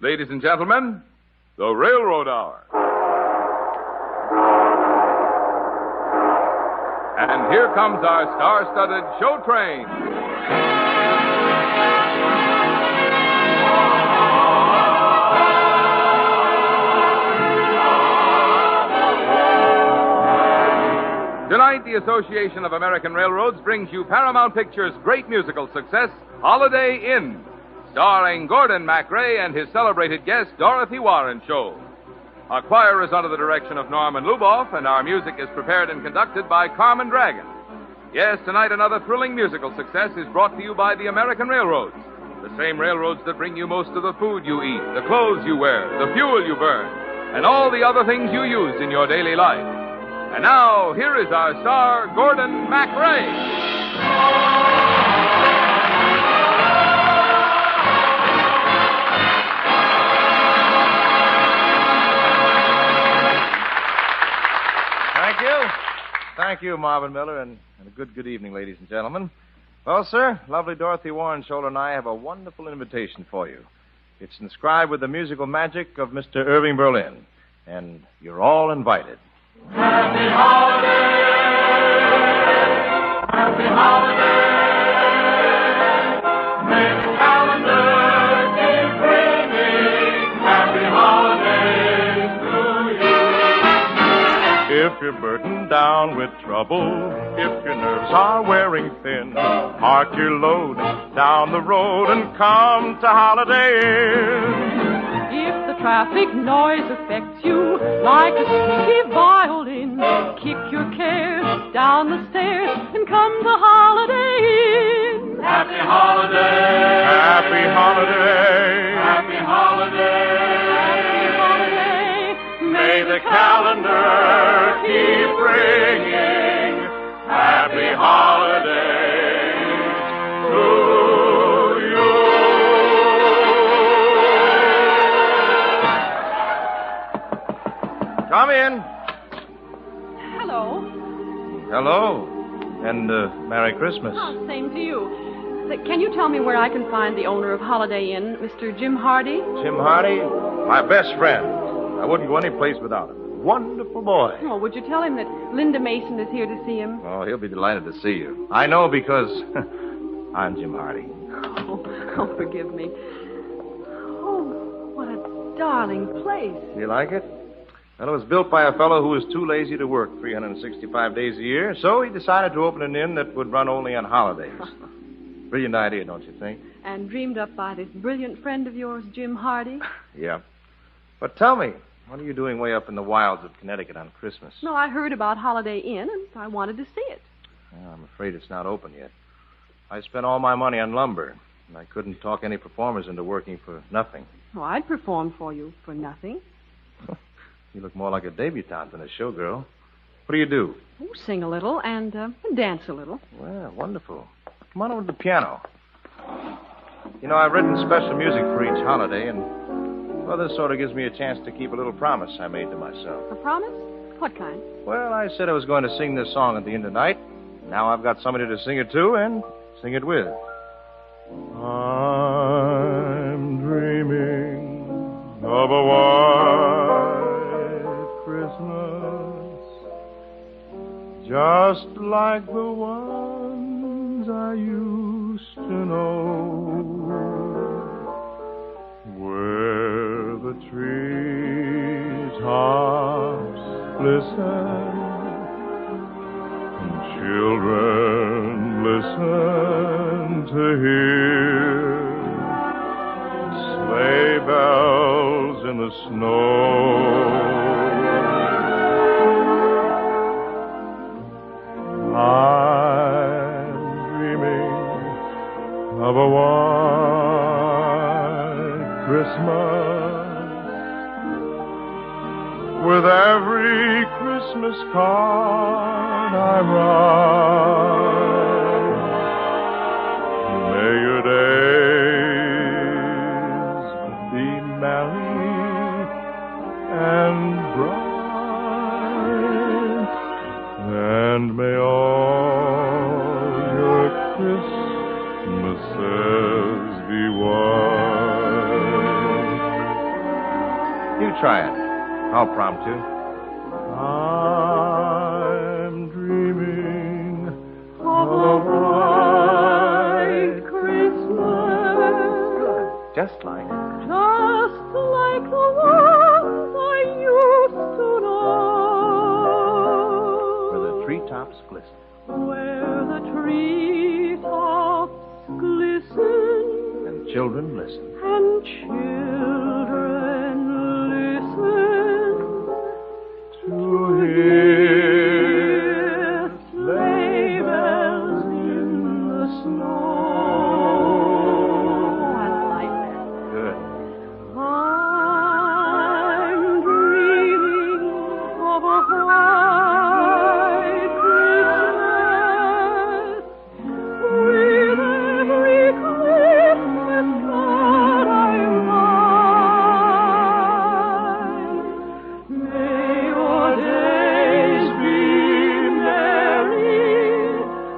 Ladies and gentlemen, the Railroad Hour. And here comes our star-studded show train. Tonight, the Association of American Railroads brings you Paramount Pictures' great musical success, Holiday Inn, starring Gordon MacRae and his celebrated guest, Dorothy Warren Show. Our choir is under the direction of Norman Luboff, and our music is prepared and conducted by Carmen Dragon. Yes, tonight another thrilling musical success is brought to you by the American Railroads, the same railroads that bring you most of the food you eat, the clothes you wear, the fuel you burn, and all the other things you use in your daily life. And now, here is our star, Gordon MacRae. Thank you, Marvin Miller, and a good evening, ladies and gentlemen. Well, sir, lovely Dorothy Warren Scholler and I have a wonderful invitation for you. It's inscribed with the musical magic of Mr. Irving Berlin, and you're all invited. Happy holiday! Happy holiday! May the calendar keep bringing happy holidays to you. If you're burdened down with trouble, if your nerves are wearing thin, park your load down the road and come to Holiday Inn. If the traffic noise affects you like a squeaky violin, kick your cares down the stairs and come to Holiday Inn. Happy holiday! Happy holiday! Happy holiday! May the calendar keep bringing happy holidays to you. Come in. Hello. Hello. And Merry Christmas. Oh, same to you. Can you tell me where I can find the owner of Holiday Inn, Mr. Jim Hardy? Jim Hardy, my best friend. I wouldn't go any place without him. Wonderful boy. Oh, would you tell him that Linda Mason is here to see him? Oh, he'll be delighted to see you. I know because I'm Jim Hardy. Oh, forgive me. Oh, what a darling place. You like it? Well, it was built by a fellow who was too lazy to work 365 days a year, so he decided to open an inn that would run only on holidays. Brilliant idea, don't you think? And dreamed up by this brilliant friend of yours, Jim Hardy? Yeah. But tell me, what are you doing way up in the wilds of Connecticut on Christmas? No, I heard about Holiday Inn, and I wanted to see it. Well, I'm afraid it's not open yet. I spent all my money on lumber, and I couldn't talk any performers into working for nothing. Oh, I'd perform for you for nothing. You look more like a debutante than a showgirl. What do you do? Oh, sing a little and dance a little. Well, wonderful. Come on over to the piano. You know, I've written special music for each holiday, and, well, this sort of gives me a chance to keep a little promise I made to myself. A promise? What kind? Well, I said I was going to sing this song at the end of the night. Now I've got somebody to sing it to and sing it with. I'm dreaming of a white Christmas, just like the ones I used to know, where the treetops glisten and children listen to hear sleigh bells in the snow. I'm dreaming of a white Christmas, with every Christmas card I write. May your days be merry and bright, and may all your Christmases be white. I'll prompt you. I'm dreaming Of a white Christmas, just like just like the ones I used to know. where the treetops glisten. Where the treetops glisten And children listen. and children listen To hear sleigh bells in the snow. I like that. good. I'm dreaming of a white Christmas with every Christmas card I write. May your days be merry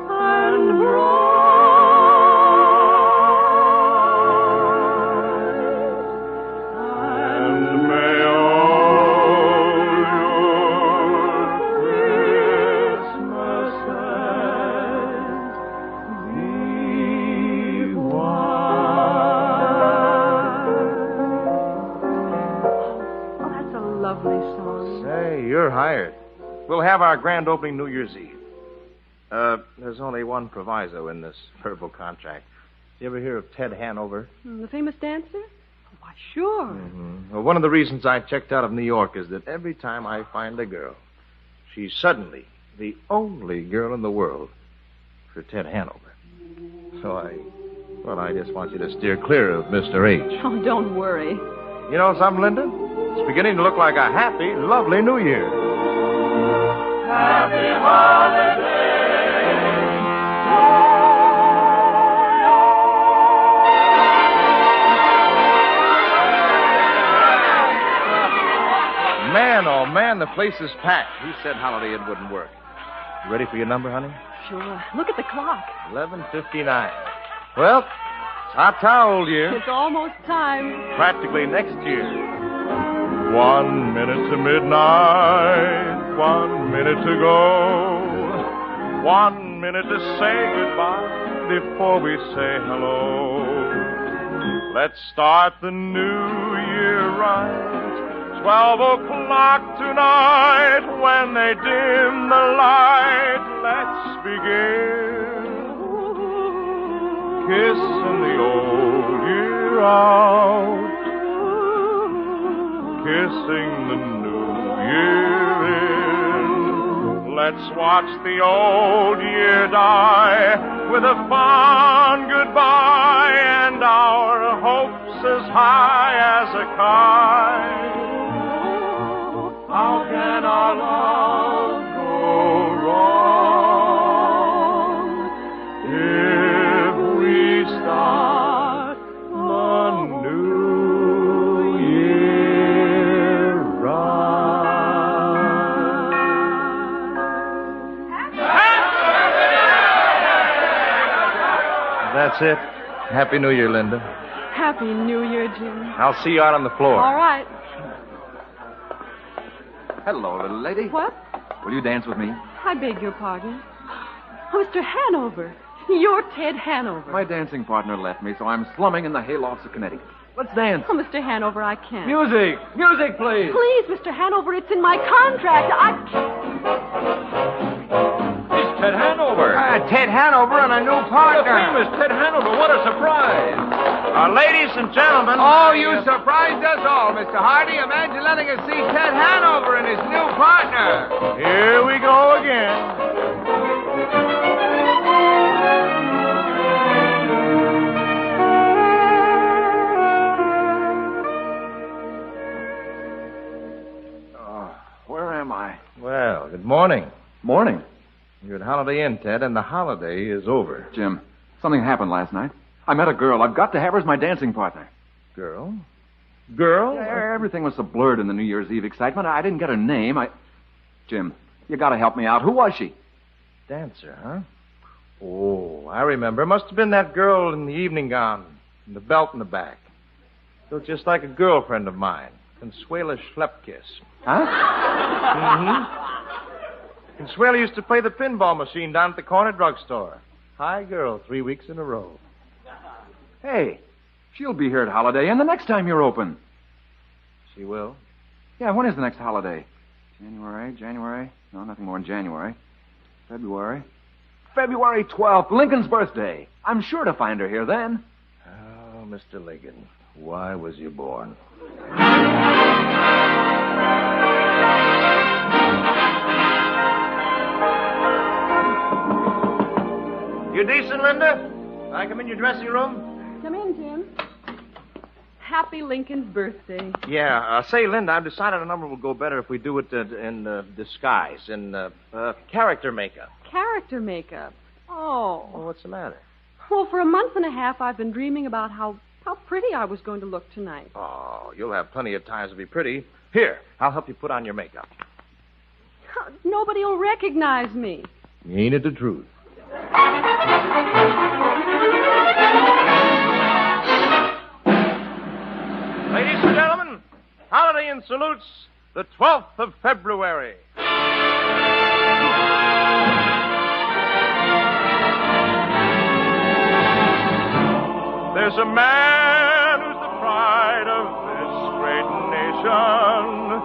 and bright. And may all your Christmases be white. Oh, that's a lovely song. Say, you're hired. We'll have our grand opening New Year's Eve. There's only one proviso in this verbal contract. You ever hear of Ted Hanover? The famous dancer? Oh, why, sure. Well, one of the reasons I checked out of New York is that every time I find a girl, she's suddenly the only girl in the world for Ted Hanover. So I just want you to steer clear of Mr. H. Oh, don't worry. You know something, Linda? It's beginning to look like a happy, lovely New Year. Happy holidays. Man, oh man, the place is packed. Who said Holiday Inn wouldn't work? You ready for your number, honey? Sure. Look at the clock. 11:59. Well, it's hot towel year. It's almost time. Practically next year. 1 minute to midnight, 1 minute to go. 1 minute to say goodbye before we say hello. Let's start the new year right. 12 o'clock tonight, when they dim the light, let's begin. Kissing the old year out, kissing the new year in. Let's watch the old year die with a fond goodbye and our hopes as high as a kite. How can our love go wrong if we start the new year right? That's it. Happy New Year, Linda. Happy New Year, Jim. I'll see you out on the floor. All right. Hello, little lady. What? Will you dance with me? I beg your pardon. Oh, Mr. Hanover. You're Ted Hanover. My dancing partner left me, so I'm slumming in the haylofts of Connecticut. Let's dance. Oh, Mr. Hanover, I can't. Music! Music, please! Please, Mr. Hanover, it's in my contract. It's Ted Hanover. Ted Hanover and a new partner. The famous Ted Hanover. What a surprise. Ladies and gentlemen. Oh, you surprised us all, Mr. Hardy. Imagine letting us see Ted Hanover and his new partner. Here we go again. Where am I? Well, good morning. Morning. You're at Holiday Inn, Ted, and the holiday is over. Jim, something happened last night. I met a girl. I've got to have her as my dancing partner. Girl? Girl? Yeah, everything was so blurred in the New Year's Eve excitement. I didn't get her name. Jim, you got to help me out. Who was she? Dancer, huh? Oh, I remember. Must have been that girl in the evening gown and the belt in the back. Looked just like a girlfriend of mine. Consuela Schlepkiss. Huh? Mm-hmm. Consuela used to play the pinball machine down at the corner drugstore. Hi, girl, 3 weeks in a row. Hey, she'll be here at Holiday Inn the next time you're open. She will? Yeah, when is the next holiday? January? No, nothing more in January. February 12th, Lincoln's birthday. I'm sure to find her here then. Oh, Mr. Lincoln, why was you born? You decent, Linda? I come in your dressing room? Come in, Jim. Happy Lincoln's birthday. Yeah. Say, Linda, I've decided a number will go better if we do it in disguise, in character makeup. Character makeup. Oh. Well, what's the matter? Well, for a month and a half, I've been dreaming about how pretty I was going to look tonight. Oh, you'll have plenty of times to be pretty. Here, I'll help you put on your makeup. Nobody will recognize me. Ain't it the truth? Ladies and gentlemen, Holiday Inn salutes the 12th of February. There's a man who's the pride of this great nation,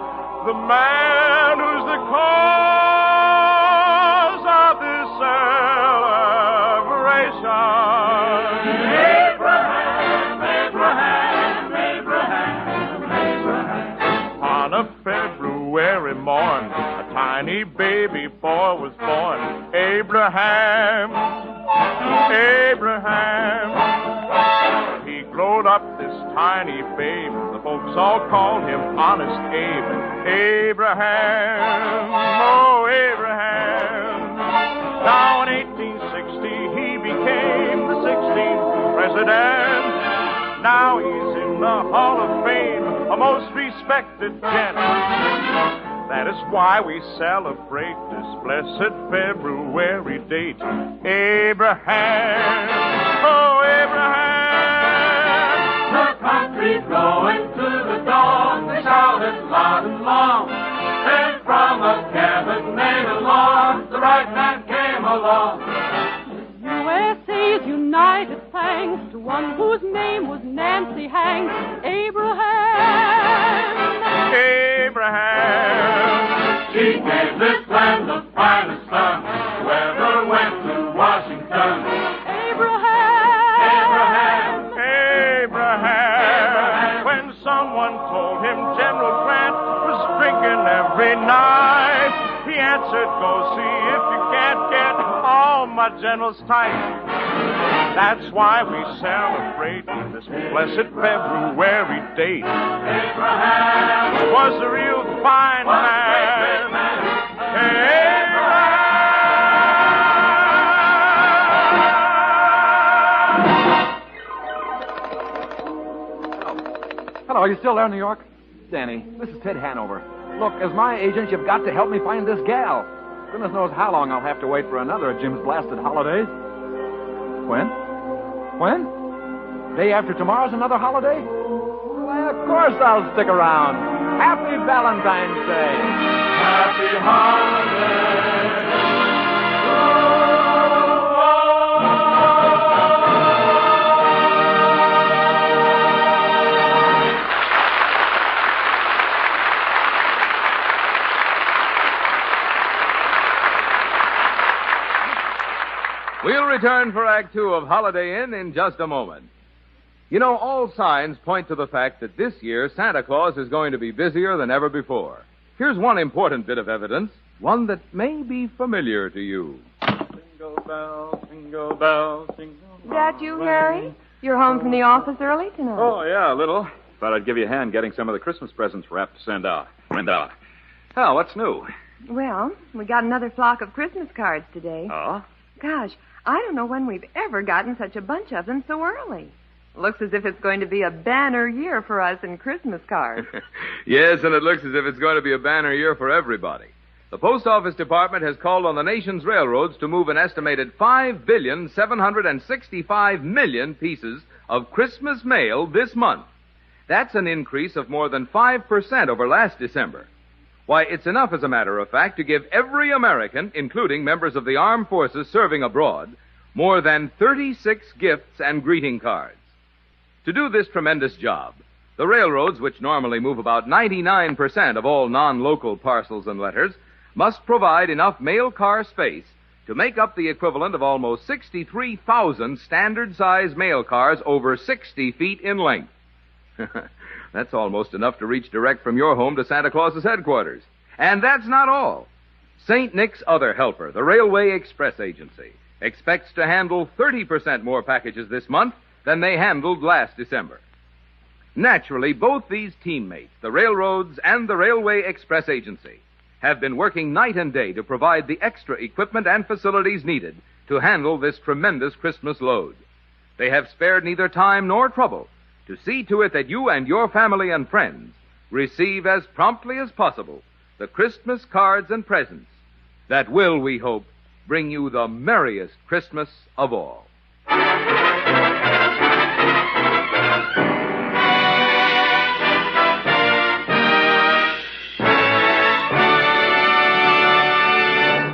the man who's the cause of this celebration. Abraham. On a February morn, a tiny baby boy was born. Abraham. He growed up, this tiny babe. The folks all called him Honest Abe. Abraham, oh Abraham. Now in 1860 he became the 16th president. Now he's in the Hall of Fame, a most respected gent. That is why we celebrate this blessed February date. Abraham, oh Abraham. The country's going to the dawn, they shouted loud and long. And from a cabinet along, the right man came along. USA's united thanks to one whose name was Nancy Hanks. Abraham. She gave this land the finest sun, whoever went to Washington. Abraham. When someone told him General Grant was drinking every night, he answered, go see if you can't get all my generals tight. That's why we celebrate this blessed February date. Abraham was a real fine man. Hello, are you still there, New York? Danny, this is Ted Hanover. Look, as my agent, you've got to help me find this gal. Goodness knows how long I'll have to wait for another of Jim's blasted holidays. When? Day after tomorrow's another holiday? Why, of course I'll stick around. Happy Valentine's Day. Happy holiday. We'll return for Act Two of Holiday Inn in just a moment. You know, all signs point to the fact that this year Santa Claus is going to be busier than ever before. Here's one important bit of evidence, one that may be familiar to you. Jingle bells, jingle bells, jingle bells. That you, Harry? You're home from the office early tonight. Oh, yeah, a little. Thought I'd give you a hand getting some of the Christmas presents wrapped to send out. Oh, what's new? Well, we got another flock of Christmas cards today. Oh? Gosh, I don't know when we've ever gotten such a bunch of them so early. Looks as if it's going to be a banner year for us in Christmas cards. Yes, and it looks as if it's going to be a banner year for everybody. The Post Office Department has called on the nation's railroads to move an estimated 5,765,000,000 pieces of Christmas mail this month. That's an increase of more than 5% over last December. Why, it's enough, as a matter of fact, to give every American, including members of the armed forces serving abroad, more than 36 gifts and greeting cards. To do this tremendous job, the railroads, which normally move about 99% of all non-local parcels and letters, must provide enough mail car space to make up the equivalent of almost 63,000 standard-size mail cars over 60 feet in length. That's almost enough to reach direct from your home to Santa Claus's headquarters. And that's not all. St. Nick's other helper, the Railway Express Agency, expects to handle 30% more packages this month than they handled last December. Naturally, both these teammates, the railroads and the Railway Express Agency, have been working night and day to provide the extra equipment and facilities needed to handle this tremendous Christmas load. They have spared neither time nor trouble to see to it that you and your family and friends receive as promptly as possible the Christmas cards and presents that will, we hope, bring you the merriest Christmas of all.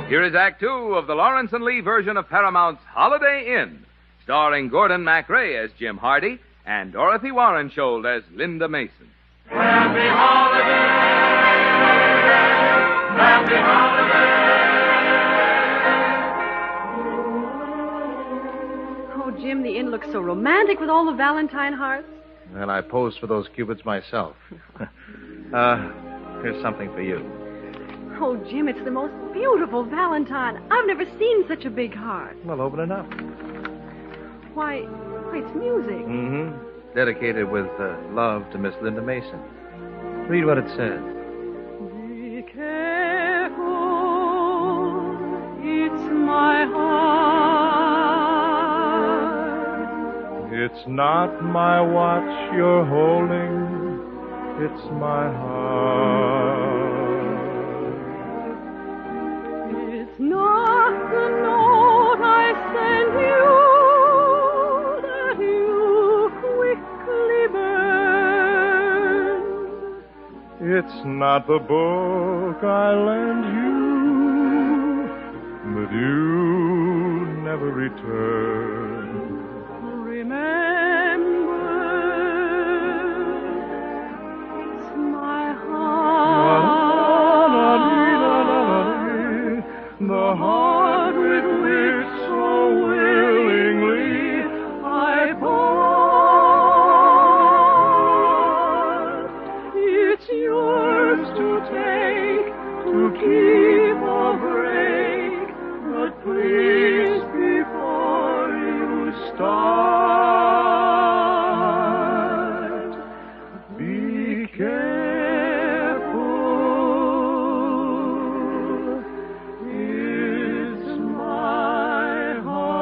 Here is Act Two of the Lawrence and Lee version of Paramount's Holiday Inn, starring Gordon MacRae as Jim Hardy and Dorothy Warrenshold as Linda Mason. Happy holiday! Happy holiday! Oh, Jim, the inn looks so romantic with all the Valentine hearts. Well, I posed for those cupids myself. Here's something for you. Oh, Jim, it's the most beautiful Valentine. I've never seen such a big heart. Well, open it up. Why, it's music. Mm-hmm. Dedicated with love to Miss Linda Mason. Read what it says. Be careful, it's my heart. It's not my watch you're holding, it's my heart. It's not the note I send you that you quickly burn. It's not the book I lend you, but you never return. Remember, it's my heart. The heart with which so willingly I part. It's yours to take, to keep or break, but please, before you start, be careful. It's my heart.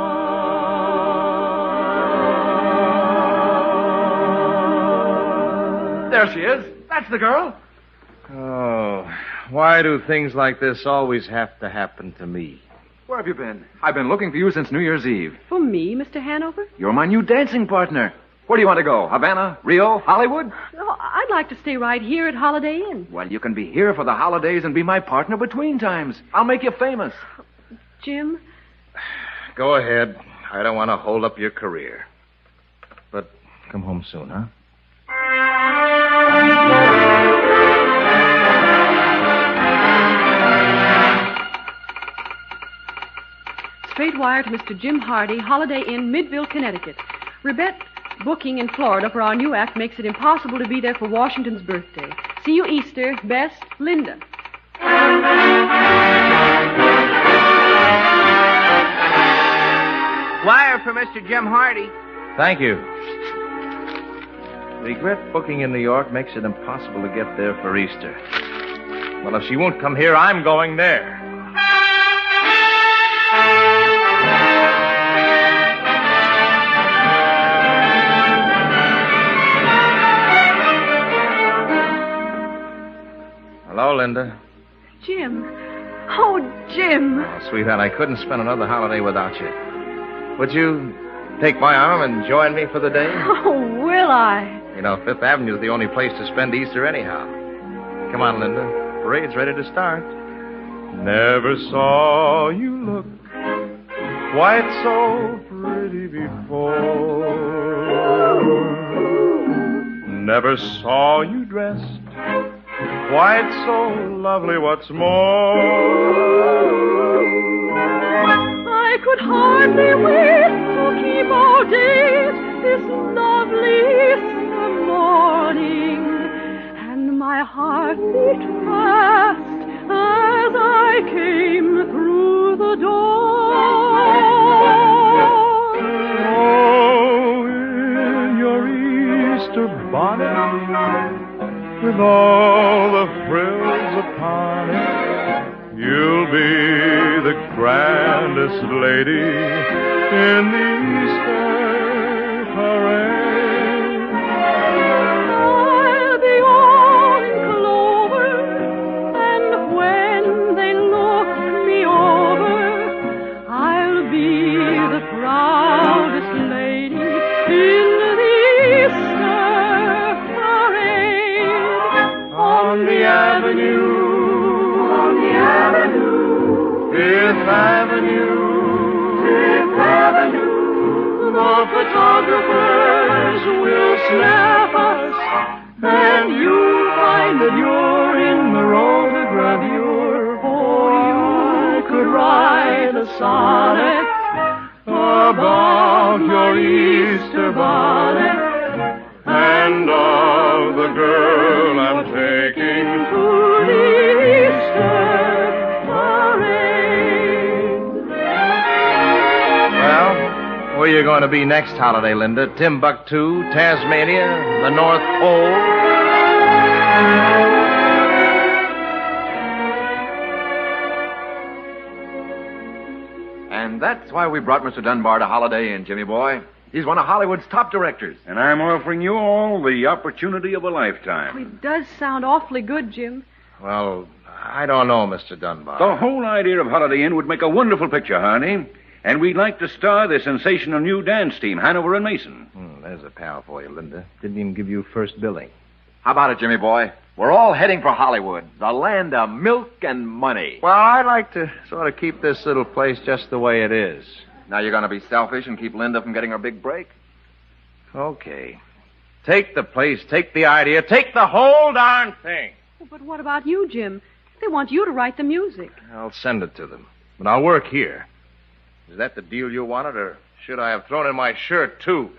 There she is. That's the girl. Oh, why do things like this always have to happen to me? Where have you been? I've been looking for you since New Year's Eve. For me, Mr. Hanover? You're my new dancing partner. Where do you want to go? Havana? Rio? Hollywood? Oh, I'd like to stay right here at Holiday Inn. Well, you can be here for the holidays and be my partner between times. I'll make you famous. Jim? Go ahead. I don't want to hold up your career. But come home soon, huh? Straight wire to Mr. Jim Hardy, Holiday Inn, Midville, Connecticut. Ribette booking in Florida for our new act makes it impossible to be there for Washington's birthday. See you Easter. Best, Linda. Wire for Mr. Jim Hardy. Thank you. Regret booking in New York makes it impossible to get there for Easter. Well, if she won't come here, I'm going there. Hello, Linda. Jim. Oh, Jim. Oh, sweetheart, I couldn't spend another holiday without you. Would you take my arm and join me for the day? Oh, will I? You know, Fifth Avenue's the only place to spend Easter anyhow. Come on, Linda. Parade's ready to start. Never saw you look quite so pretty before. Never saw you dressed quite so lovely what's more. I could hardly wait to keep all days this lovely summer morning, and my heart beat fast as I came through the door. Oh, in your Easter bonnet, with all the frills upon it, you'll be the grandest lady in the Easter parade. I'll be all in clover, and when they look me over, I'll be the proudest lady in the Easter parade. On the avenue, Fifth Avenue, the photographers will snap us, and you'll find that you're in the rotogravure, for you could write a sonnet about your Easter bonnet, and of the girl I'm taking to the Easter parade. Well, where you going to be next holiday, Linda? Timbuktu, Tasmania, the North Pole? And that's why we brought Mr. Dunbar to Holiday Inn, Jimmy boy. He's one of Hollywood's top directors. And I'm offering you all the opportunity of a lifetime. It does sound awfully good, Jim. Well, I don't know, Mr. Dunbar. The whole idea of Holiday Inn would make a wonderful picture, Harney. And we'd like to star the sensational new dance team, Hanover and Mason. There's a pal for you, Linda. Didn't even give you first billing. How about it, Jimmy boy? We're all heading for Hollywood, the land of milk and money. Well, I'd like to sort of keep this little place just the way it is. Now you're going to be selfish and keep Linda from getting her big break? Okay. Take the place, take the idea, take the whole darn thing. But what about you, Jim? They want you to write the music. I'll send it to them. But I'll work here. Is that the deal you wanted, or should I have thrown in my shirt, too?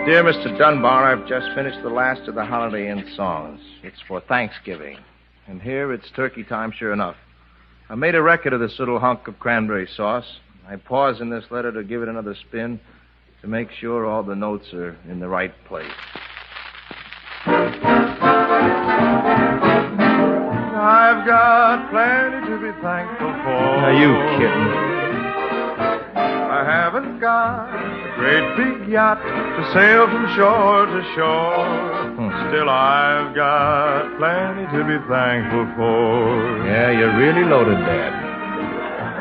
Dear Mr. Dunbar, I've just finished the last of the Holiday Inn songs. It's for Thanksgiving. And here it's turkey time, sure enough. I made a record of this little hunk of cranberry sauce. I pause in this letter to give it another spin to make sure all the notes are in the right place. I've got plenty to be thankful for. Are you kidding? I haven't got a great big yacht to sail from shore to shore. Still, I've got plenty to be thankful for. Yeah, you're really loaded, Dad.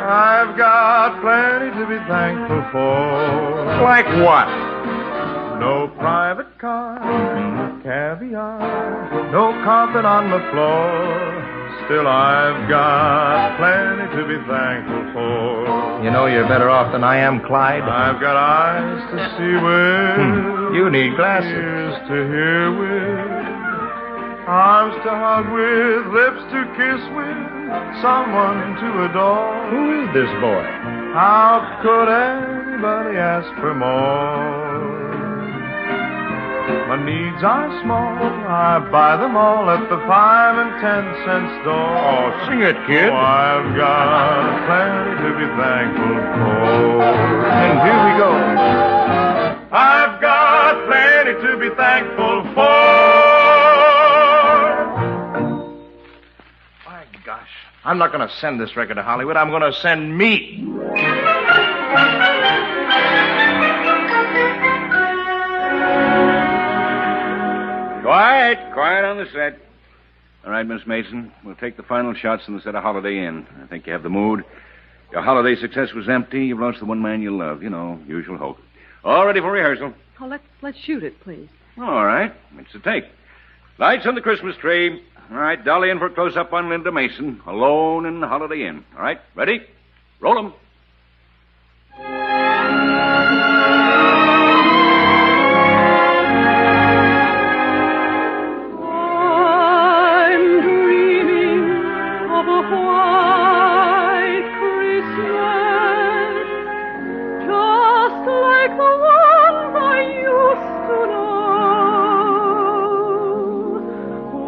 I've got plenty to be thankful for. Like what? No private car, no caviar, no carpet on the floor. Still, I've got plenty to be thankful for. You know you're better off than I am, Clyde. I've got eyes to see with. You need glasses. Ears to hear with. Arms to hug with. Lips to kiss with. Someone to adore. Who is this boy? How could anybody ask for more? My needs are small. I buy them all at the 5 and 10 cent store. Oh, sing it, kid. Oh, I've got plenty to be thankful for. And here we go. I've got plenty to be thankful for. My gosh. I'm not going to send this record to Hollywood. I'm going to send me. Quiet on the set. All right, Miss Mason, we'll take the final shots in the set of Holiday Inn. I think you have the mood. Your holiday success was empty. You've lost the one man you love. You know, usual hope. All ready for rehearsal. Oh, let's shoot it, please. All right. It's the take. Lights on the Christmas tree. All right, Dolly in for a close-up on Linda Mason. Alone in the Holiday Inn. All right, ready? Roll 'em. I'm dreaming of a white Christmas, just like the ones I used to know,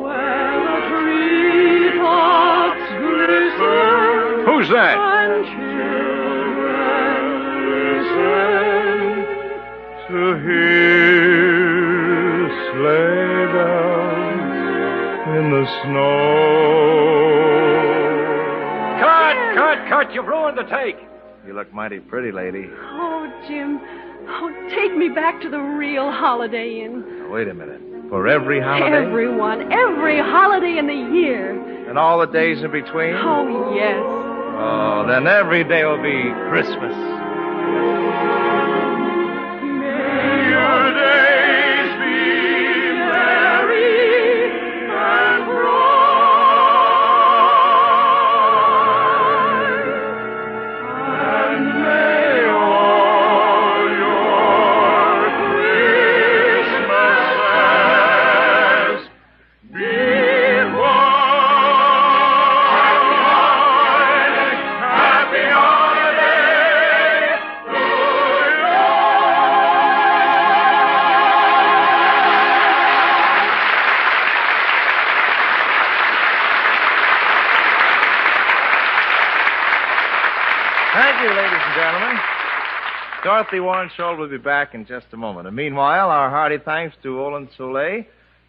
where the treetops glisten. Who's that? And children listen To hear sleigh bells in the snow. Cut! You've ruined the take. You look mighty pretty, lady. Oh, Jim. Oh, take me back to the real Holiday Inn. Now, wait a minute. For every holiday? Every holiday in the year. And all the days in between? Oh, yes. Oh, then every day will be Christmas. Your days be merry and bright, and may all your Christmases be white. Happy holiday to Thank you, ladies and gentlemen. Dorothy Warren Scholl will be back in just a moment. And meanwhile, our hearty thanks to Olin Soleil,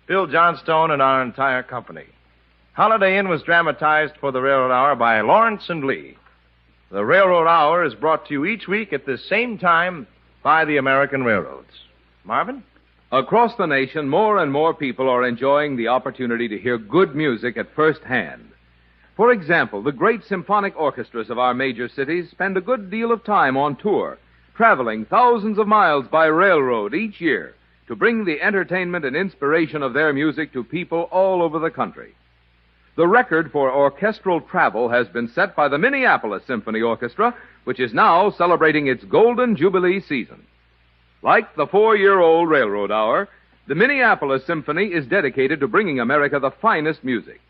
Bill Johnstone, and our entire company. Holiday Inn was dramatized for the Railroad Hour by Lawrence and Lee. The Railroad Hour is brought to you each week at the same time by the American Railroads. Marvin? Across the nation, more and more people are enjoying the opportunity to hear good music at first hand. For example, the great symphonic orchestras of our major cities spend a good deal of time on tour, traveling thousands of miles by railroad each year to bring the entertainment and inspiration of their music to people all over the country. The record for orchestral travel has been set by the Minneapolis Symphony Orchestra, which is now celebrating its Golden Jubilee season. Like the 4-year-old Railroad Hour, the Minneapolis Symphony is dedicated to bringing America the finest music.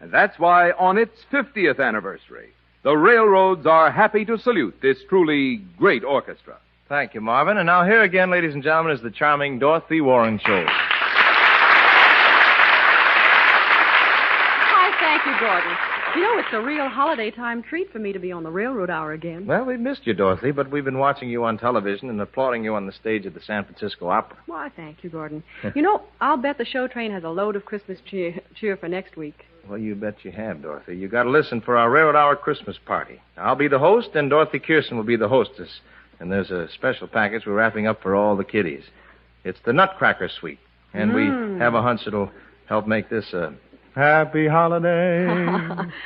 And that's why, on its 50th anniversary, the railroads are happy to salute this truly great orchestra. Thank you, Marvin. And now here again, ladies and gentlemen, is the charming Dorothy Warren Scholl. Why, thank you, Gordon. You know, it's a real holiday time treat for me to be on the Railroad Hour again. Well, we've missed you, Dorothy, but we've been watching you on television and applauding you on the stage at the San Francisco Opera. Why, thank you, Gordon. You know, I'll bet the show train has a load of Christmas cheer for next week. Well, you bet you have, Dorothy. You got to listen for our Railroad Hour Christmas party. I'll be the host, and Dorothy Kirsten will be the hostess. And there's a special package we're wrapping up for all the kiddies. It's the Nutcracker Suite. And we have a hunch that'll help make this a happy holiday.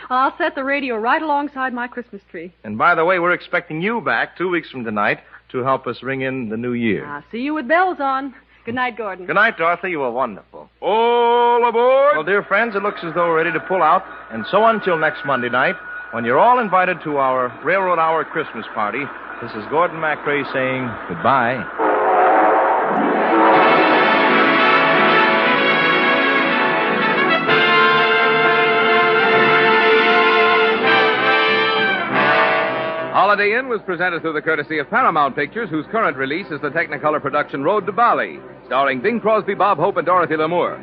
I'll set the radio right alongside my Christmas tree. And by the way, we're expecting you back 2 weeks from tonight to help us ring in the new year. I'll see you with bells on. Good night, Gordon. Good night, Dorothy. You were wonderful. All aboard! Well, dear friends, it looks as though we're ready to pull out. And so until next Monday night, when you're all invited to our Railroad Hour Christmas party, this is Gordon MacRae saying goodbye. Holiday Inn was presented through the courtesy of Paramount Pictures, whose current release is the Technicolor production Road to Bali, starring Bing Crosby, Bob Hope, and Dorothy Lamour.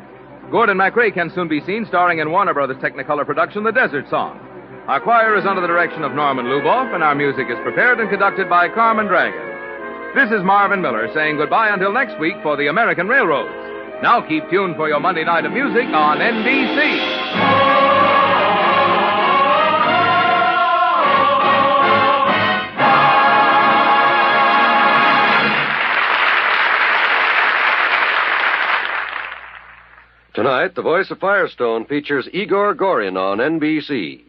Gordon MacRae can soon be seen starring in Warner Brothers' Technicolor production The Desert Song. Our choir is under the direction of Norman Luboff, and our music is prepared and conducted by Carmen Dragon. This is Marvin Miller saying goodbye until next week for the American Railroads. Now keep tuned for your Monday night of music on NBC. Tonight, The Voice of Firestone features Igor Gorin on NBC.